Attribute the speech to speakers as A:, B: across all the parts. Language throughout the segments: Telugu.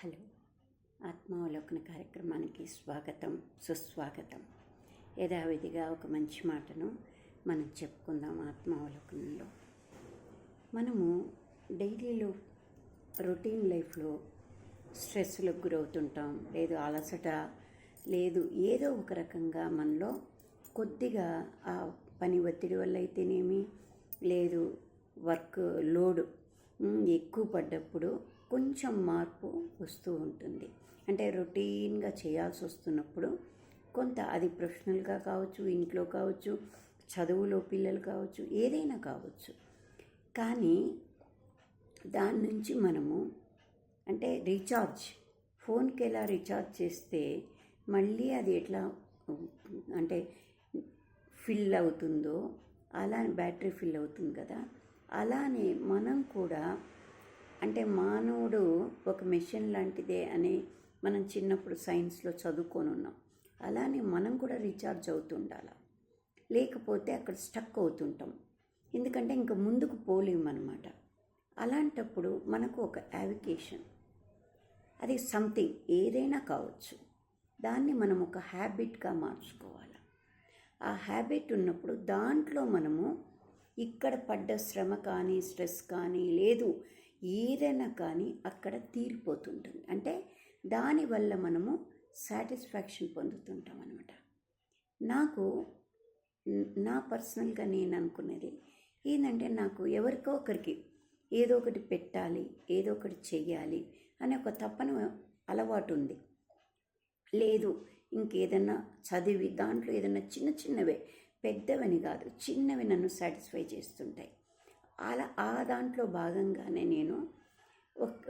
A: హలో, ఆత్మావలోకన కార్యక్రమానికి స్వాగతం, సుస్వాగతం. యథావిధిగా ఒక మంచి మాటను మనం చెప్పుకుందాం. ఆత్మావలోకనంలో మనము డైలీలో రొటీన్ లైఫ్లో స్ట్రెస్లకు గురవుతుంటాం, లేదు అలసట, లేదు ఏదో ఒక రకంగా మనలో కొద్దిగా ఆ పని ఒత్తిడి వల్ల అయితేనేమి, లేదు వర్క్ లోడ్ ఎక్కువ పడ్డప్పుడు కొంచెం మార్పు వస్తూ ఉంటుంది. అంటే రొటీన్గా చేయాల్సి వస్తున్నప్పుడు కొంత, అది ప్రొఫెషనల్గా కావచ్చు, ఇంట్లో కావచ్చు, చదువులో పిల్లలు కావచ్చు, ఏదైనా కావచ్చు. కానీ దాని నుంచి మనము అంటే రీఛార్జ్, ఫోన్కి ఎలా రీఛార్జ్ చేస్తే మళ్ళీ అది ఎట్లా అంటే ఫిల్ అవుతుందో, అలా బ్యాటరీ ఫిల్ అవుతుంది కదా, అలానే మనం కూడా అంటే మానవుడు ఒక మెషిన్ లాంటిదే అని మనం చిన్నప్పుడు సైన్స్లో చదువుకొని ఉన్నాం. అలానే మనం కూడా రీఛార్జ్ అవుతుండాలి, లేకపోతే అక్కడ స్టక్ అవుతుంటాం. ఎందుకంటే ఇంకా ముందుకు పోలేమన్నమాట. అలాంటప్పుడు మనకు ఒక యావికేషన్, అది సంథింగ్ ఏదైనా కావచ్చు, దాన్ని మనం ఒక హ్యాబిట్గా మార్చుకోవాలి. ఆ హ్యాబిట్ ఉన్నప్పుడు దాంట్లో మనము ఇక్కడ పడ్డ శ్రమ కానీ, స్ట్రెస్ కానీ, లేదు ఏదైనా కానీ అక్కడ తీరిపోతుంటుంది. అంటే దానివల్ల మనము సాటిస్ఫాక్షన్ పొందుతుంటాం అన్నమాట. నా పర్సనల్గా నేను అనుకునేది ఏంటంటే, నాకు ఎవరికో ఒకరికి ఏదో ఒకటి పెట్టాలి, ఏదో ఒకటి చెయ్యాలి అనే ఒక తపన అలవాటు ఉంది. లేదు ఇంకేదన్నా చదివి దాంట్లో ఏదన్నా చిన్న చిన్నవే, పెద్దవని కాదు, చిన్నవి నన్ను సాటిస్ఫై చేస్తుంటాయి. అలా ఆ దాంట్లో భాగంగానే నేను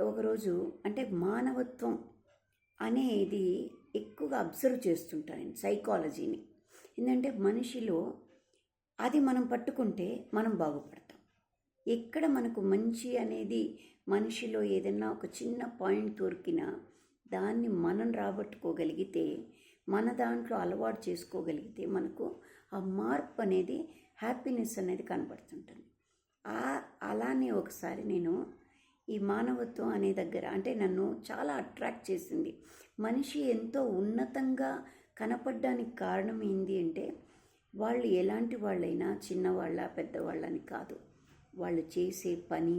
A: ఒకరోజు అంటే మానవత్వం అనేది ఎక్కువగా అబ్జర్వ్ చేస్తుంటాను నేను, సైకాలజీని. ఎందుకంటే మనిషిలో అది మనం పట్టుకుంటే మనం బాగుపడతాం. ఎక్కడ మనకు మంచి అనేది మనిషిలో ఏదైనా ఒక చిన్న పాయింట్ దొరికినా దాన్ని మనం రాబట్టుకోగలిగితే, మన దాంట్లో అలవాటు చేసుకోగలిగితే మనకు ఆ మార్పు అనేది, హ్యాపీనెస్ అనేది కనబడుతుంటుంది. అలానే ఒకసారి నేను ఈ మానవత్వం అనే దగ్గర అంటే నన్ను చాలా అట్రాక్ట్ చేసింది. మనిషి ఎంతో ఉన్నతంగా కనపడడానికి కారణం ఏంటి అంటే, వాళ్ళు ఎలాంటి వాళ్ళైనా చిన్నవాళ్ళ పెద్దవాళ్ళని కాదు, వాళ్ళు చేసే పని,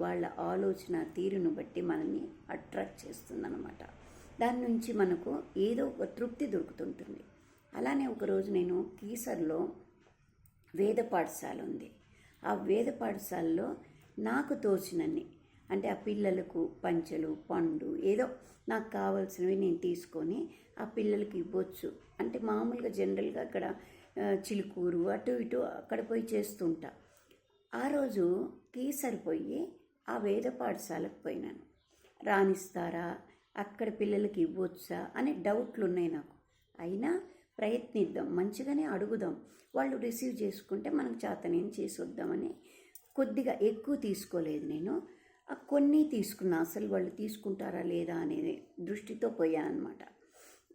A: వాళ్ళ ఆలోచన తీరును బట్టి మనల్ని అట్రాక్ట్ చేస్తుందన్నమాట. దాని నుంచి మనకు ఏదో ఒక తృప్తి దొరుకుతుంటుంది. అలానే ఒకరోజు నేను కీసర్లో వేద పాఠశాల ఉంది. ఆ వేద పాఠశాలలో నాకు తోచినన్ని, అంటే ఆ పిల్లలకు పంచెలు, పండు, ఏదో నాకు కావాల్సినవి నేను తీసుకొని ఆ పిల్లలకి ఇవ్వచ్చు. అంటే మామూలుగా జనరల్గా అక్కడ చిలుకూరు అటు ఇటు అక్కడ పోయి చేస్తుంటా. ఆ రోజు కీసరిపోయి ఆ వేద పాఠశాలకు పోయినాను. రాణిస్తారా, అక్కడ పిల్లలకి ఇవ్వచ్చా అనే డౌట్లు ఉన్నాయి నాకు. అయినా ప్రయత్నిద్దాం, మంచిగానే అడుగుదాం, వాళ్ళు రిసీవ్ చేసుకుంటే మనకు చేతనేం చేసి వద్దామని కొద్దిగా ఎక్కువ తీసుకోలేదు నేను. కొన్ని తీసుకున్నా, అసలు వాళ్ళు తీసుకుంటారా లేదా అనేది దృష్టితో పోయాను అనమాట.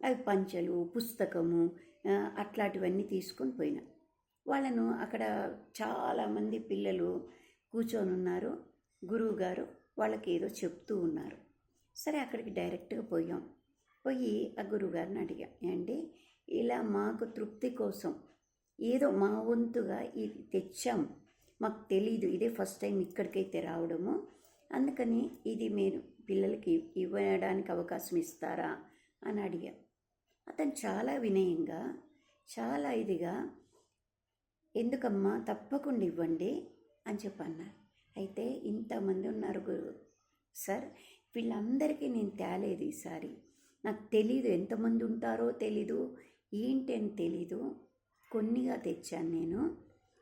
A: అవి పంచలు, పుస్తకము, అట్లాంటివన్నీ తీసుకొని పోయినా. వాళ్ళను అక్కడ చాలామంది పిల్లలు కూర్చొని ఉన్నారు. గురువు గారు వాళ్ళకి ఏదో చెప్తూ ఉన్నారు. సరే అక్కడికి డైరెక్ట్గా పోయాం. పోయి ఆ గురువుగారిని అడిగా, ఏంటి ఇలా మాకు తృప్తి కోసం ఏదో మా వంతుగా ఇది తెచ్చాం, మాకు తెలీదు, ఇదే ఫస్ట్ టైం ఇక్కడికైతే రావడము, అందుకని ఇది మీరు పిల్లలకి ఇవ్వడానికి అవకాశం ఇస్తారా అని అడిగా. అతను చాలా వినయంగా, చాలా ఇదిగా, ఎందుకమ్మా తప్పకుండా ఇవ్వండి అని చెప్పన్నారు. అయితే ఇంతమంది ఉన్నారు గురువు సార్, వీళ్ళందరికీ నేను తేలేదు ఈసారి, నాకు తెలీదు, ఎంతమంది ఉంటారో తెలీదు, ఏంటి అని తెలీదు, కొన్నిగా తెచ్చాను నేను,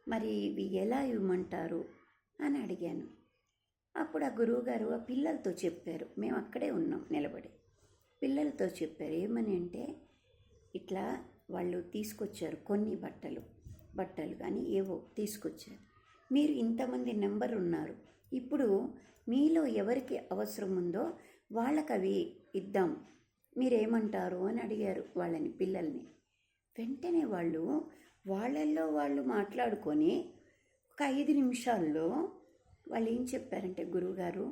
A: మరి ఇవి ఎలా ఇవ్వమంటారు అని అడిగాను. అప్పుడు ఆ గురువుగారు ఆ పిల్లలతో చెప్పారు. మేము అక్కడే ఉన్నాం నిలబడి. పిల్లలతో చెప్పారు ఏమని అంటే, ఇట్లా వాళ్ళు తీసుకొచ్చారు కొన్ని బట్టలు కానీ ఏవో తీసుకొచ్చారు, మీరు ఇంతమంది నెంబర్ ఉన్నారు, ఇప్పుడు మీలో ఎవరికి అవసరం ఉందో వాళ్ళకి అవి ఇద్దాం, మీరేమంటారు అని అడిగారు వాళ్ళని, పిల్లల్ని. వెంటనే వాళ్ళల్లో వాళ్ళు మాట్లాడుకొని ఒక 5 నిమిషాల్లో వాళ్ళు ఏం చెప్పారంటే, గురువుగారు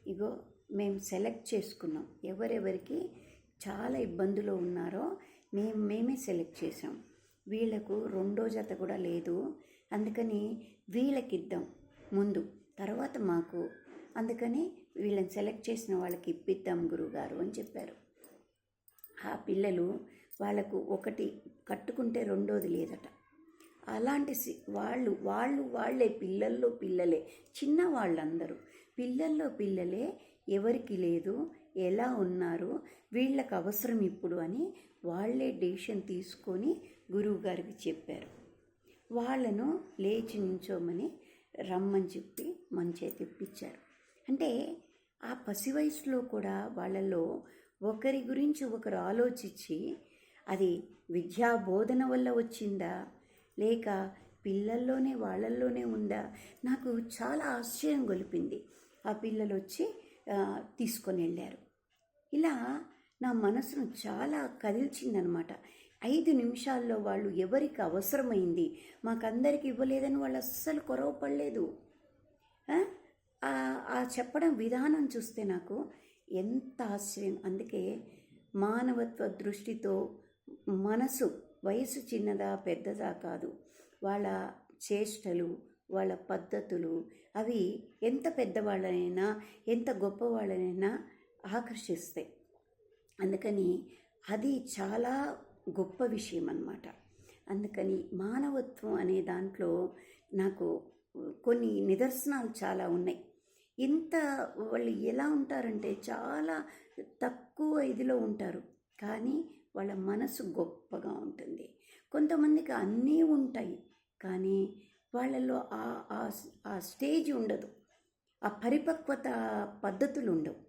A: ఇగో మేము సెలెక్ట్ చేసుకున్నాం. ఎవరెవరికి చాలా ఇబ్బందులో ఉన్నారో మేమే సెలెక్ట్ చేసాం. వీళ్ళకు రెండో జత కూడా లేదు, అందుకని వీళ్ళకిద్దాం ముందు, తర్వాత మాకు, అందుకని వీళ్ళని సెలెక్ట్ చేసిన వాళ్ళకి ఇప్పిద్దాం గురువుగారు అని చెప్పారు. ఆ పిల్లలు వాళ్ళకు ఒకటి కట్టుకుంటే రెండోది లేదట. అలాంటి వాళ్ళే పిల్లల్లో పిల్లలే, చిన్న వాళ్ళందరూ పిల్లల్లో పిల్లలే, ఎవరికి లేదు, ఎలా ఉన్నారు, వీళ్ళకి అవసరం ఇప్పుడు అని వాళ్ళే డెసిషన్ తీసుకొని గురువుగారికి చెప్పారు. వాళ్ళను లేచి నించోమని రమ్మని చెప్పి మంచిగా తెప్పించారు. అంటే ఆ పసి వయసులో కూడా వాళ్ళలో ఒకరి గురించి ఒకరు ఆలోచించి, అది విద్యా బోధన వల్ల వచ్చిందా లేక పిల్లల్లోనే వాళ్ళల్లోనే ఉందా, నాకు చాలా ఆశ్చర్యం గొలిపింది. ఆ పిల్లలు వచ్చి తీసుకొని వెళ్ళారు. ఇలా నా మనసును చాలా కదిల్చిందనమాట. 5 నిమిషాల్లో వాళ్ళు ఎవరికి అవసరమైంది మాకందరికి ఇవ్వలేదని వాళ్ళు అస్సలు కొరవపడలేదు. ఆ చెప్పడం విధానం చూస్తే నాకు ఎంత ఆశ్చర్యం. అందుకే మానవత్వ దృష్టితో మనసు, వయసు చిన్నదా పెద్దదా కాదు, వాళ్ళ చేష్టలు, వాళ్ళ పద్ధతులు అవి ఎంత పెద్దవాళ్ళనైనా ఎంత గొప్పవాళ్ళనైనా ఆకర్షిస్తాయి. అందుకని అది చాలా గొప్ప విషయం అన్నమాట. అందుకని మానవత్వం అనే దాంట్లో నాకు కొన్ని నిదర్శనాలు చాలా ఉన్నాయి. ఇంత వాళ్ళు ఎలా ఉంటారంటే చాలా తక్కువ ఇదిలో ఉంటారు, కానీ వాళ్ళ మనసు గొప్పగా ఉంటుంది. కొంతమందికి అన్నీ ఉంటాయి కానీ వాళ్ళలో ఆ స్టేజ్ ఉండదు, ఆ పరిపక్వత పద్ధతులు ఉండవు.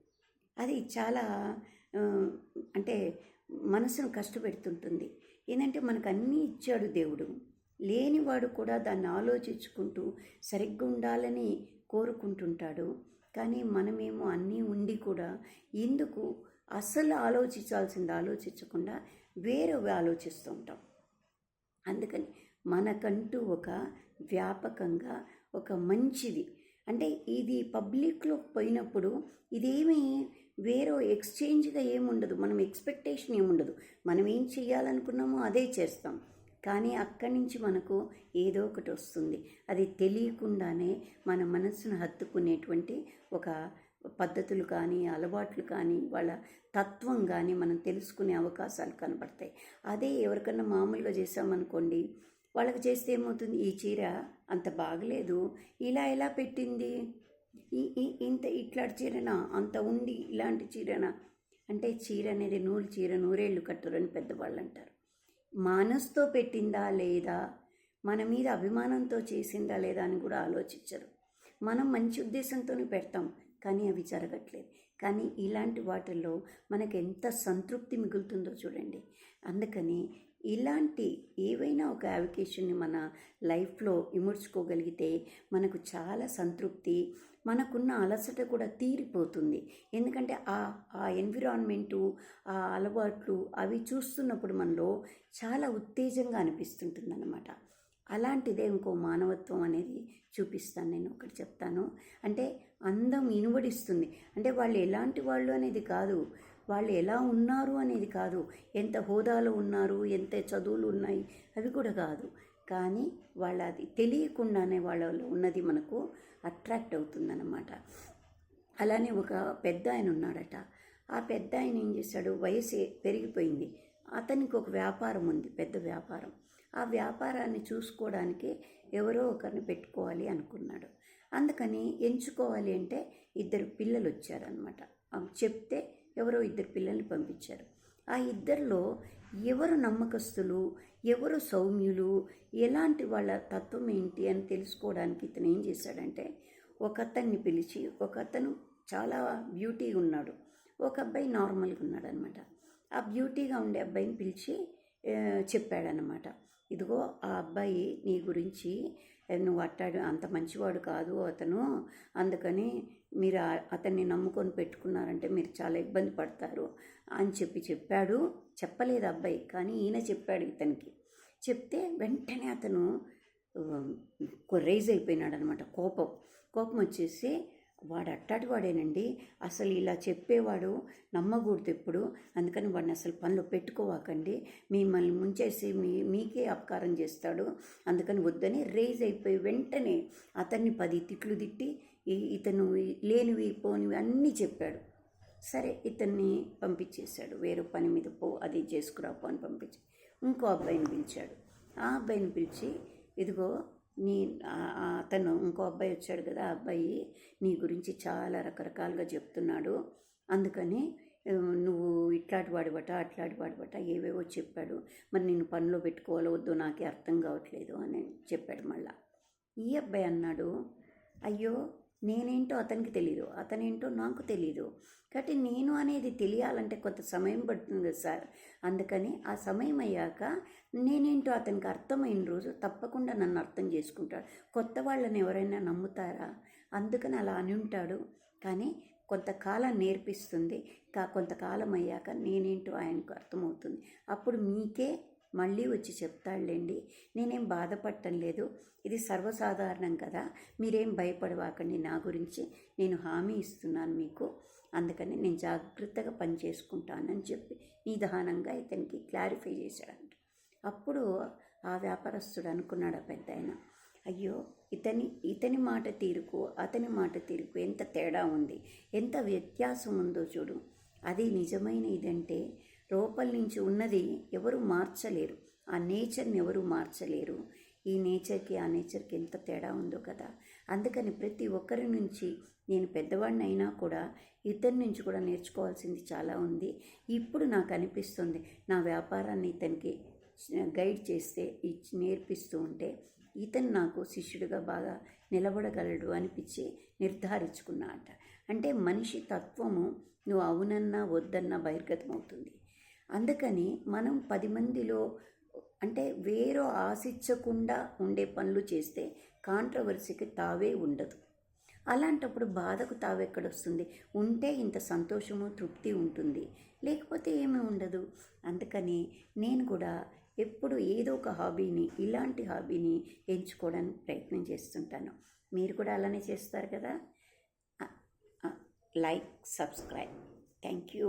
A: అది చాలా అంటే మనసును కష్టపెడుతుంటుంది. ఏంటంటే మనకు అన్నీ ఇచ్చాడు దేవుడు, లేనివాడు కూడా దాన్ని ఆలోచించుకుంటూ సరిగ్గా ఉండాలని కోరుకుంటుంటాడు. కానీ మనమేమో అన్నీ ఉండి కూడా ఎందుకు అసలు ఆలోచించాల్సింది ఆలోచించకుండా వేరేవి ఆలోచిస్తూ ఉంటాం. అందుకని మనకంటూ ఒక వ్యాపకంగా ఒక మంచిది, అంటే ఇది పబ్లిక్లో పోయినప్పుడు ఇదేమీ వేరే ఎక్స్చేంజ్గా ఏముండదు, మనం ఎక్స్పెక్టేషన్ ఏముండదు, మనం ఏం చేయాలనుకున్నామో అదే చేస్తాం. కానీ అక్కడి నుంచి మనకు ఏదో ఒకటి వస్తుంది, అది తెలియకుండానే మన మనసును హత్తుకునేటువంటి ఒక పద్ధతులు కానీ అలవాట్లు కానీ వాళ్ళ తత్వం కానీ మనం తెలుసుకునే అవకాశాలు కనబడతాయి. అదే ఎవరికన్నా మామూలుగా చేసామనుకోండి, వాళ్ళకి చేస్తే ఏమవుతుంది, ఈ చీర అంత బాగలేదు, ఇలా ఎలా పెట్టింది, ఇంత ఇట్లాంటి చీరనా, అంత ఉండి ఇలాంటి చీరనా, అంటే చీర అనేది నూలు చీర నూరేళ్ళు కట్టురని పెద్దవాళ్ళు అంటారు. మనసుతో పెట్టిందా లేదా, మన మీద అభిమానంతో చేసిందా లేదా అని కూడా ఆలోచించరు. మనం మంచి ఉద్దేశంతోనే పెడతాం కానీ అవి జరగట్లేదు. కానీ ఇలాంటి వాటిల్లో మనకు ఎంత సంతృప్తి మిగులుతుందో చూడండి. అందుకని ఇలాంటి ఏవైనా ఒక అవికేషన్ని మన లైఫ్లో ఇముడ్చుకోగలిగితే మనకు చాలా సంతృప్తి, మనకున్న అలసట కూడా తీరిపోతుంది. ఎందుకంటే ఆ ఎన్విరాన్మెంటు, ఆ అలవాట్లు అవి చూస్తున్నప్పుడు మనలో చాలా ఉత్తేజంగా అనిపిస్తుంటుంది అన్నమాట. అలాంటిదే ఇంకో మానవత్వం అనేది చూపిస్తాను. నేను ఒకటి చెప్తాను, అంటే అందం ఇనుబడిస్తుంది. అంటే వాళ్ళు ఎలాంటి వాళ్ళు అనేది కాదు, వాళ్ళు ఎలా ఉన్నారు అనేది కాదు, ఎంత హోదాలో ఉన్నారు, ఎంత చదువులు ఉన్నాయి అవి కూడా కాదు, కానీ వాళ్ళ అది తెలియకుండానే వాళ్ళలో ఉన్నది మనకు అట్రాక్ట్ అవుతుందన్నమాట. అలానే ఒక పెద్ద ఆయన ఉన్నాడట. ఆ పెద్ద ఆయన ఏం చేశాడు, వయసు పెరిగిపోయింది, అతనికి ఒక వ్యాపారం ఉంది, పెద్ద వ్యాపారం. ఆ వ్యాపారాన్ని చూసుకోవడానికి ఎవరో ఒకరిని పెట్టుకోవాలి అనుకున్నాడు. అందుకని ఎంచుకోవాలి అంటే 2 పిల్లలు వచ్చారనమాట. చెప్తే ఎవరో 2 పిల్లల్ని పంపించారు. ఆ 2లో ఎవరు నమ్మకస్తులు, ఎవరు సౌమ్యులు, ఎలాంటి వాళ్ళ తత్వం ఏంటి అని తెలుసుకోవడానికి ఇతను ఏం చేశాడంటే, ఒక అతన్ని పిలిచి, ఒక అతను చాలా బ్యూటీగా ఉన్నాడు, ఒక అబ్బాయి నార్మల్గా ఉన్నాడు అనమాట. ఆ బ్యూటీగా ఉండే అబ్బాయిని పిలిచి చెప్పాడనమాట, ఇదిగో ఆ అబ్బాయి నీ గురించి, నువ్వు అంత మంచివాడు కాదు అతను, అందుకని మీరు అతన్ని నమ్ముకొని పెట్టుకున్నారంటే మీరు చాలా ఇబ్బంది పడతారు అని చెప్పాడు. చెప్పలేదు అబ్బాయి, కానీ ఈయన చెప్పాడు ఇతనికి. చెప్తే వెంటనే అతను రైజ్ అయిపోయినాడు అనమాట. కోపం వచ్చేసి వాడు అట్టాటి వాడేనండి, అసలు ఇలా చెప్పేవాడు నమ్మకూడదు ఎప్పుడు, అందుకని వాడిని అసలు పనిలో పెట్టుకోవాకండి, మిమ్మల్ని ముంచేసి మీకే అపకారం చేస్తాడు, అందుకని వద్దని రేజ్ అయిపోయి వెంటనే అతన్ని 10 తిట్లు తిట్టి ఇతను లేనివి పోనివి అన్నీ చెప్పాడు. సరే ఇతన్ని పంపించేశాడు, వేరే పని మీద పో, అది చేసుకురాపో అని పంపించి ఇంకో అబ్బాయిని పిలిచాడు. ఆ అబ్బాయిని పిలిచి, ఇదిగో అతను ఇంకో అబ్బాయి వచ్చాడు కదా, ఆ అబ్బాయి నీ గురించి చాలా రకరకాలుగా చెప్తున్నాడు, అందుకని నువ్వు ఇట్లాంటి వాడిబట అట్లాంటి వాడిబట ఏవేవో చెప్పాడు, మరి నేను పనిలో పెట్టుకోవాలో వద్దో నాకే అర్థం కావట్లేదు అని చెప్పాడు. మళ్ళా ఈ అబ్బాయి అన్నాడు, అయ్యో నేనేంటో అతనికి తెలీదు, అతనేంటో నాకు తెలీదు, కాబట్టి నేను అనేది తెలియాలంటే కొంత సమయం పడుతుంది కదా సార్, అందుకని ఆ సమయం అయ్యాక నేనేంటో అతనికి అర్థమైన రోజు తప్పకుండా నన్ను అర్థం చేసుకుంటాడు. కొత్త వాళ్ళని ఎవరైనా నమ్ముతారా? అందుకని అలా అని ఉంటాడు, కానీ కొంతకాలం నేర్పిస్తుంది, కొంతకాలం అయ్యాక నేనేంటో ఆయనకు అర్థమవుతుంది, అప్పుడు మీకే మళ్ళీ వచ్చి చెప్తాడులేండి, నేనేం బాధపడటం లేదు, ఇది సర్వసాధారణం కదా, మీరేం భయపడవాకండి, నా గురించి నేను హామీ ఇస్తున్నాను మీకు, అందుకని నేను జాగ్రత్తగా పని చేసుకుంటానని చెప్పి నిదానంగా ఇతనికి క్లారిఫై చేశాడంట. అప్పుడు ఆ వ్యాపారస్తుడు అనుకున్నాడు, ఆ పెద్ద ఆయన, అయ్యో ఇతని మాట తీరుకు అతని మాట తీరుకు ఎంత తేడా ఉంది, ఎంత వ్యత్యాసం ఉందో చూడు, అది నిజమైన ఇదంటే లోపల నుంచి ఉన్నది ఎవరు మార్చలేరు, ఆ నేచర్ని ఎవరు మార్చలేరు, ఈ నేచర్కి ఆ నేచర్కి ఎంత తేడా ఉందో కదా, అందుకని ప్రతి ఒక్కరి నుంచి నేను పెద్దవాడిని అయినా కూడా ఇతని నుంచి కూడా నేర్చుకోవాల్సింది చాలా ఉంది. ఇప్పుడు నాకు అనిపిస్తుంది, నా వ్యాపారాన్ని ఇతనికి గైడ్ చేస్తే నేర్పిస్తూ ఉంటే ఇతను నాకు శిష్యుడిగా బాగా నిలబడగలడు అనిపించి నిర్ధారించుకున్నాట. అంటే మనిషి తత్వము నువ్వు అవునన్నా వద్దన్నా బహిర్గతం అవుతుంది. అందుకని మనం 10 మందిలో అంటే వేరే ఆశించకుండా ఉండే పనులు చేస్తే కాంట్రవర్సీకి తావే ఉండదు. అలాంటప్పుడు బాధకు తావెక్కడొస్తుంది? ఉంటే ఇంత సంతోషము తృప్తి ఉంటుంది, లేకపోతే ఏమీ ఉండదు. అందుకని నేను కూడా ఎప్పుడు ఏదో ఒక హాబీని, ఇలాంటి హాబీని ఎంచుకోవడానికి ప్రయత్నం చేస్తుంటాను. మీరు కూడా అలానే చేస్తారు కదా. Like, subscribe. Thank you.